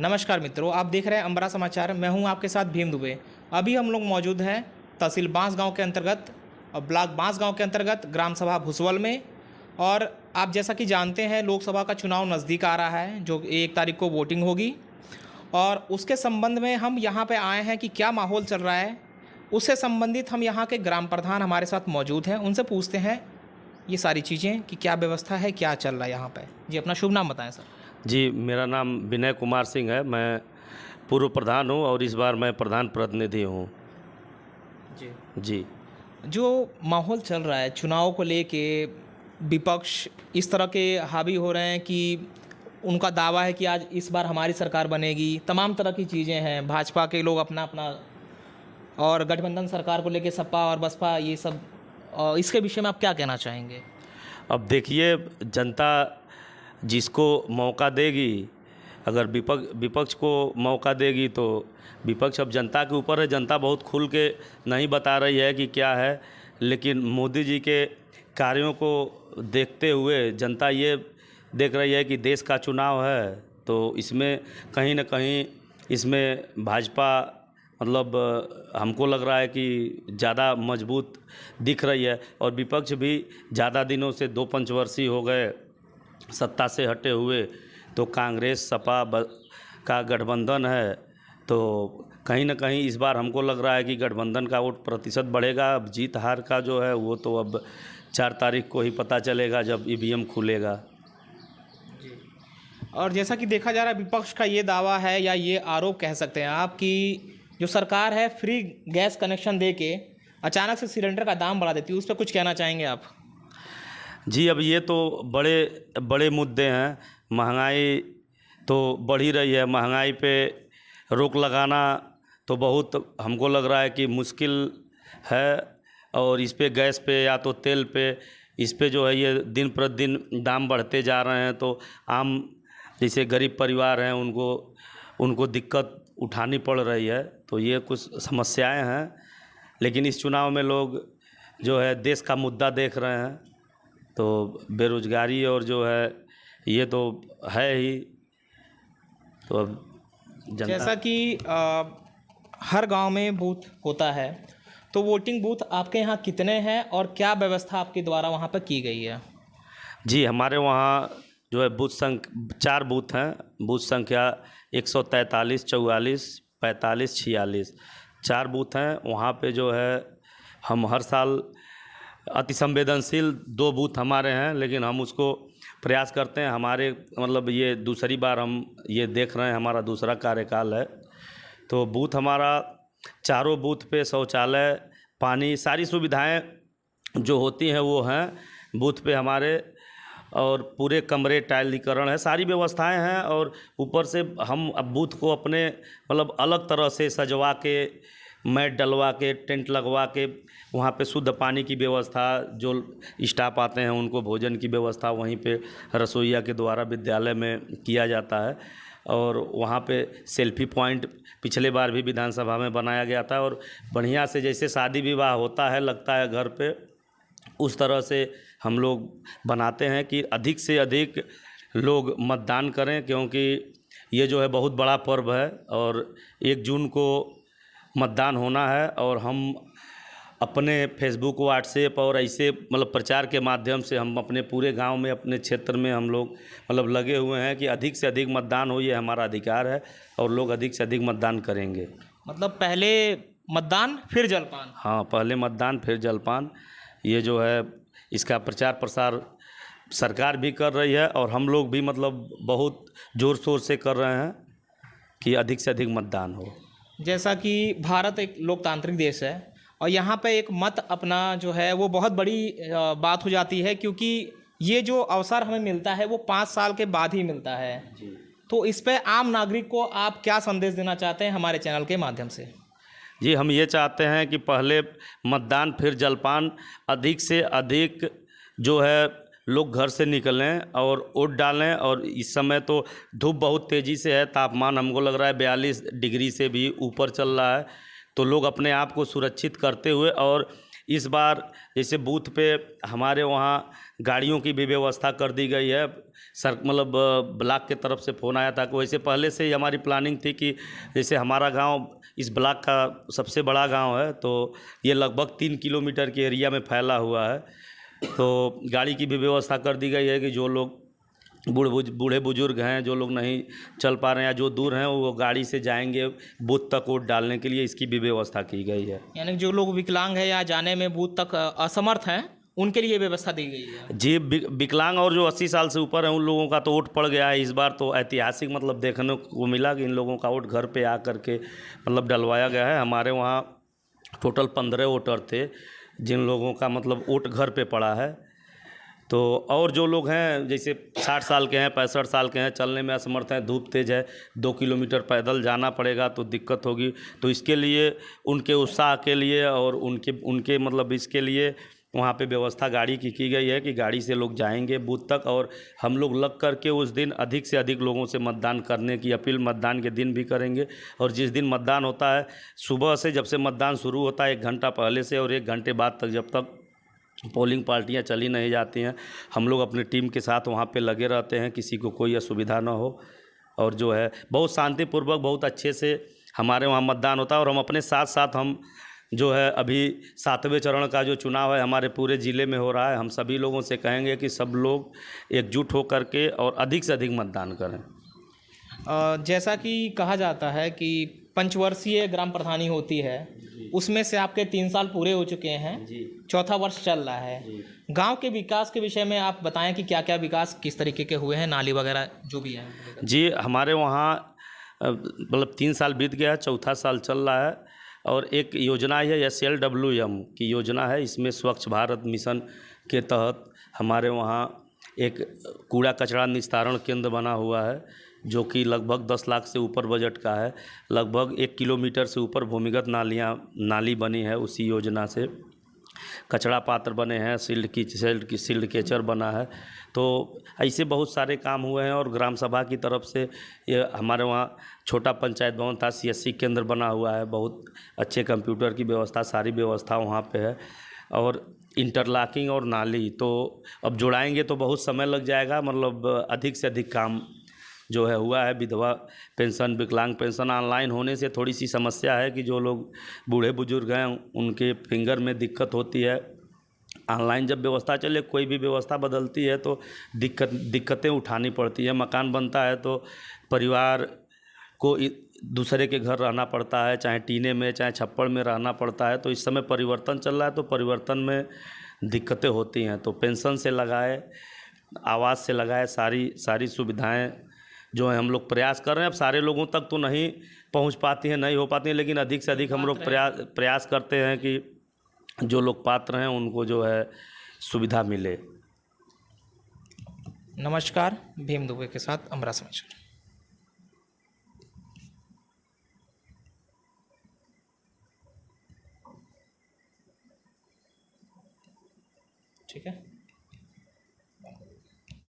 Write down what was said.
नमस्कार मित्रों, आप देख रहे हैं अंबरा समाचार। मैं हूं आपके साथ भीम दुबे। अभी हम लोग मौजूद हैं तहसील बांसगांव के अंतर्गत और ब्लॉक बांसगांव के अंतर्गत ग्राम सभा भुसवल में। और आप जैसा कि जानते हैं, लोकसभा का चुनाव नज़दीक आ रहा है, जो 1 तारीख को वोटिंग होगी। और उसके संबंध में हम यहाँ पे आए हैं कि क्या माहौल चल रहा है, उससे संबंधित हम यहाँ के ग्राम प्रधान हमारे साथ मौजूद हैं। उनसे पूछते हैं ये सारी चीज़ें कि क्या व्यवस्था है, क्या चल रहा है यहाँ पे। जी, अपना शुभ नाम बताएं सर। जी, मेरा नाम विनय कुमार सिंह है। मैं पूर्व प्रधान हूँ और इस बार मैं प्रधान प्रतिनिधि हूँ। जी, जी। जो माहौल चल रहा है चुनाव को लेके, विपक्ष इस तरह के हावी हो रहे हैं कि उनका दावा है कि आज इस बार हमारी सरकार बनेगी। तमाम तरह की चीज़ें हैं, भाजपा के लोग अपना अपना, और गठबंधन सरकार को लेके सपा और बसपा ये सब। इसके विषय में आप क्या कहना चाहेंगे? अब देखिए, जनता जिसको मौका देगी, अगर विपक्ष को मौका देगी तो विपक्ष अब जनता के ऊपर है। जनता बहुत खुल के नहीं बता रही है कि क्या है, लेकिन मोदी जी के कार्यों को देखते हुए जनता ये देख रही है कि देश का चुनाव है, तो इसमें कहीं ना कहीं इसमें भाजपा मतलब हमको लग रहा है कि ज़्यादा मजबूत दिख रही है। और विपक्ष भी ज़्यादा दिनों से 2 पंचवर्षीय हो गए सत्ता से हटे हुए, तो कांग्रेस सपा का गठबंधन है, तो कहीं ना कहीं इस बार हमको लग रहा है कि गठबंधन का वोट प्रतिशत बढ़ेगा। अब जीत हार का जो है वो तो अब 4 तारीख को ही पता चलेगा जब ईवीएम खुलेगा। जी। और जैसा कि देखा जा रहा है, विपक्ष का ये दावा है या ये आरोप कह सकते हैं आप कि जो सरकार है फ्री गैस कनेक्शन दे के अचानक से सिलेंडर का दाम बढ़ा देती है। उस पर कुछ कहना चाहेंगे आप? जी, अब ये तो बड़े बड़े मुद्दे हैं। महंगाई तो बढ़ ही रही है, महंगाई पे रोक लगाना तो बहुत हमको लग रहा है कि मुश्किल है। और इस पे गैस पे या तो तेल पे, इस पे जो है ये दिन प्रतिदिन दाम बढ़ते जा रहे हैं, तो आम जैसे गरीब परिवार हैं उनको दिक्कत उठानी पड़ रही है। तो ये कुछ समस्याएं हैं, लेकिन इस चुनाव में लोग जो है देश का मुद्दा देख रहे हैं, तो बेरोजगारी और जो है ये तो है ही। तो अब जैसा जनता कि हर गांव में बूथ होता है, तो वोटिंग बूथ आपके यहाँ कितने हैं और क्या व्यवस्था आपके द्वारा वहाँ पर की गई है? जी, हमारे वहाँ जो है बूथ संख्या 4 बूथ हैं। बूथ संख्या 143, 44, 45, 46 4 बूथ हैं। वहाँ पे जो है हम हर साल अति संवेदनशील 2 बूथ हमारे हैं, लेकिन हम उसको प्रयास करते हैं। हमारे मतलब ये दूसरी बार हम ये देख रहे हैं, हमारा दूसरा कार्यकाल है, तो बूथ हमारा चारों बूथ पे शौचालय, पानी, सारी सुविधाएं जो होती हैं वो हैं बूथ पे हमारे। और पूरे कमरे टाइलीकरण है, सारी व्यवस्थाएं हैं। और ऊपर से हम अब बूथ को अपने मतलब अलग तरह से सजवा के, मैट डलवा के, टेंट लगवा के, वहाँ पे शुद्ध पानी की व्यवस्था, जो स्टाफ आते हैं उनको भोजन की व्यवस्था वहीं पे रसोइया के द्वारा विद्यालय में किया जाता है। और वहाँ पे सेल्फी पॉइंट पिछले बार भी विधानसभा में बनाया गया था। और बढ़िया से जैसे शादी विवाह होता है, लगता है घर पे, उस तरह से हम लोग बनाते हैं कि अधिक से अधिक लोग मतदान करें, क्योंकि ये जो है बहुत बड़ा पर्व है और 1 जून को मतदान होना है। और हम अपने फेसबुक, व्हाट्सएप और ऐसे मतलब प्रचार के माध्यम से हम अपने पूरे गांव में, अपने क्षेत्र में हम लोग मतलब लगे हुए हैं कि अधिक से अधिक मतदान हो। ये हमारा अधिकार है और लोग अधिक से अधिक मतदान करेंगे। मतलब पहले मतदान फिर जलपान? हाँ, पहले मतदान फिर जलपान। ये जो है इसका प्रचार प्रसार सरकार भी कर रही है और हम लोग भी मतलब बहुत ज़ोर शोर से कर रहे हैं कि अधिक से अधिक मतदान हो। जैसा कि भारत एक लोकतांत्रिक देश है और यहाँ पे एक मत अपना जो है वो बहुत बड़ी बात हो जाती है, क्योंकि ये जो अवसर हमें मिलता है वो 5 साल के बाद ही मिलता है। जी, तो इस पे आम नागरिक को आप क्या संदेश देना चाहते हैं हमारे चैनल के माध्यम से? जी, हम ये चाहते हैं कि पहले मतदान फिर जलपान, अधिक से अधिक जो है लोग घर से निकलें और वोट डालें। और इस समय तो धूप बहुत तेज़ी से है, तापमान हमको लग रहा है 42 डिग्री से भी ऊपर चल रहा है, तो लोग अपने आप को सुरक्षित करते हुए और इस बार जैसे बूथ पे हमारे वहाँ गाड़ियों की भी व्यवस्था कर दी गई है। सर मतलब ब्लॉक के तरफ से फ़ोन आया था कि वैसे पहले से ही हमारी प्लानिंग थी कि जैसे हमारा गांव इस ब्लॉक का सबसे बड़ा गांव है, तो ये लगभग 3 किलोमीटर के एरिया में फैला हुआ है। तो गाड़ी की भी व्यवस्था कर दी गई है कि जो लोग बूढ़े बुजुर्ग हैं, जो लोग नहीं चल पा रहे हैं या जो दूर हैं, वो गाड़ी से जाएंगे बूथ तक वोट डालने के लिए, इसकी भी व्यवस्था की गई है। यानी जो लोग विकलांग हैं या जाने में बूथ तक असमर्थ हैं, उनके लिए व्यवस्था दी गई है। जी, विकलांग और जो 80 साल से ऊपर हैं उन लोगों का तो वोट पड़ गया है। इस बार तो ऐतिहासिक मतलब देखने को मिला कि इन लोगों का वोट घर पे आ करके मतलब डलवाया गया है। हमारे वहाँ टोटल 15 वोटर थे जिन लोगों का मतलब वोट घर पे पड़ा है। तो और जो लोग हैं जैसे 60 साल के हैं, 65 साल के हैं, चलने में असमर्थ हैं, धूप तेज़ है, 2 किलोमीटर पैदल जाना पड़ेगा तो दिक्कत होगी। तो इसके लिए उनके उत्साह के लिए और उनके उनके मतलब इसके लिए वहाँ पे व्यवस्था गाड़ी की गई है कि गाड़ी से लोग जाएंगे बूथ तक, और हम लोग लग करके उस दिन अधिक से अधिक लोगों से मतदान करने की अपील मतदान के दिन भी करेंगे। और जिस दिन मतदान होता है सुबह से, जब से मतदान शुरू होता है 1 घंटा पहले से और 1 घंटे बाद तक, जब तक पोलिंग पार्टियां चली नहीं जाती हैं, हम लोग अपनी टीम के साथ वहाँ पे लगे रहते हैं, किसी को कोई असुविधा ना हो। और जो है बहुत शांतिपूर्वक बहुत अच्छे से हमारे वहाँ मतदान होता है। और हम अपने साथ साथ हम जो है अभी 7वें चरण का जो चुनाव है हमारे पूरे ज़िले में हो रहा है, हम सभी लोगों से कहेंगे कि सब लोग एकजुट हो करके और अधिक से अधिक मतदान करें। जैसा कि कहा जाता है कि पंचवर्षीय ग्राम प्रधानी होती है, उसमें से आपके 3 साल पूरे हो चुके हैं, जी चौथा वर्ष चल रहा है। जी गांव के विकास के विषय में आप बताएं कि क्या क्या विकास किस तरीके के हुए हैं, नाली वगैरह जो भी है। जी, हमारे वहाँ मतलब 3 साल बीत गया है, चौथा साल चल रहा है। और एक योजना है SLWM की योजना है, इसमें स्वच्छ भारत मिशन के तहत हमारे वहाँ एक कूड़ा कचरा निस्तारण केंद्र बना हुआ है, जो कि लगभग 10 लाख से ऊपर बजट का है। लगभग 1 किलोमीटर से ऊपर भूमिगत नाली बनी है उसी योजना से। कचरा पात्र बने हैं, सिल्ड केचर बना है। तो ऐसे बहुत सारे काम हुए हैं। और ग्राम सभा की तरफ से ये हमारे वहाँ छोटा पंचायत भवन था, CSC केंद्र बना हुआ है, बहुत अच्छे कंप्यूटर की व्यवस्था, सारी व्यवस्था वहाँ पे है। और इंटरलॉकिंग और नाली तो अब जुड़ाएंगे तो बहुत समय लग जाएगा, मतलब अधिक से अधिक काम जो है हुआ है। विधवा पेंशन, विकलांग पेंशन ऑनलाइन होने से थोड़ी सी समस्या है कि जो लोग बूढ़े बुजुर्ग हैं उनके फिंगर में दिक्कत होती है। ऑनलाइन जब व्यवस्था चले, कोई भी व्यवस्था बदलती है तो दिक्कतें उठानी पड़ती है। मकान बनता है तो परिवार को दूसरे के घर रहना पड़ता है, चाहे टीने में चाहे छप्पड़ में रहना पड़ता है। तो इस समय परिवर्तन चल रहा है, तो परिवर्तन में दिक्कतें होती हैं। तो पेंशन से लगाए, आवास से लगाए, सारी सारी सुविधाएं जो है हम लोग प्रयास कर रहे हैं। अब सारे लोगों तक तो नहीं पहुंच पाती हैं, नहीं हो पाती हैं, लेकिन अधिक से अधिक हम लोग प्रयास करते हैं कि जो लोग पात्र हैं उनको जो है सुविधा मिले। नमस्कार, भीम दुबे के साथ अमरा समाचार। ठीक है।